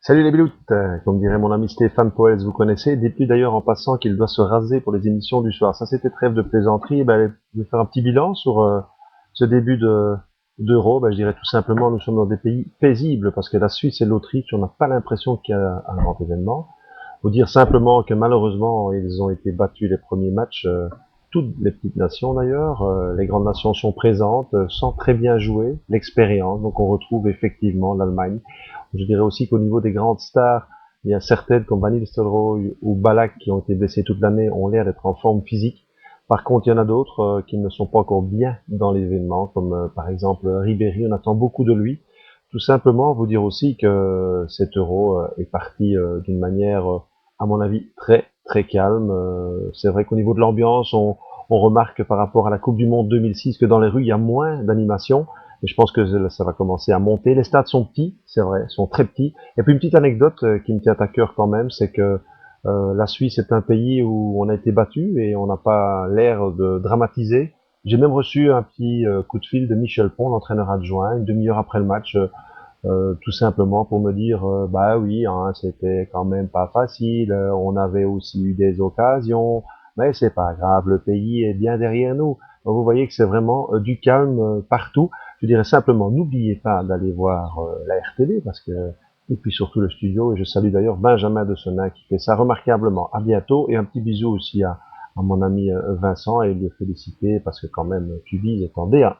Salut les biloutes, comme dirait mon ami Stéphane Poels, vous connaissez. Dites-lui d'ailleurs en passant qu'il doit se raser pour les émissions du soir. Ça c'était trêve de plaisanterie. Je vais faire un petit bilan sur ce début d'Euro. Je dirais tout simplement, nous sommes dans des pays paisibles parce que la Suisse et l'Autriche, on n'a pas l'impression qu'il y a un grand événement. Faut dire simplement que malheureusement, ils ont été battus les premiers matchs. Toutes les petites nations d'ailleurs, les grandes nations sont présentes, sans très bien jouer, l'expérience. Donc on retrouve effectivement l'Allemagne. Je dirais aussi qu'au niveau des grandes stars, il y a certaines comme Van Nistelrooy ou Ballack qui ont été blessés toute l'année, ont l'air d'être en forme physique. Par contre, il y en a d'autres qui ne sont pas encore bien dans l'événement, comme par exemple Ribéry. On attend beaucoup de lui. Tout simplement, vous dire aussi que cet Euro est parti d'une manière, à mon avis, très très calme. C'est vrai qu'au niveau de l'ambiance, on remarque par rapport à la Coupe du Monde 2006 que dans les rues, il y a moins d'animation. Et je pense que ça va commencer à monter. Les stades sont petits, c'est vrai, sont très petits. Et puis une petite anecdote qui me tient à cœur quand même, c'est que la Suisse est un pays où on a été battu et on n'a pas l'air de dramatiser. J'ai même reçu un petit coup de fil de Michel Pont, l'entraîneur adjoint, une demi-heure après le match, tout simplement pour me dire, bah oui, hein, c'était quand même pas facile, on avait aussi eu des occasions, mais c'est pas grave, le pays est bien derrière nous. Donc vous voyez que c'est vraiment du calme partout. Je dirais simplement, n'oubliez pas d'aller voir la RTB parce que et puis surtout le studio. Et je salue d'ailleurs Benjamin de Sonin qui fait ça remarquablement. À bientôt et un petit bisou aussi à mon ami Vincent et le féliciter parce que quand même tu vises est en D1.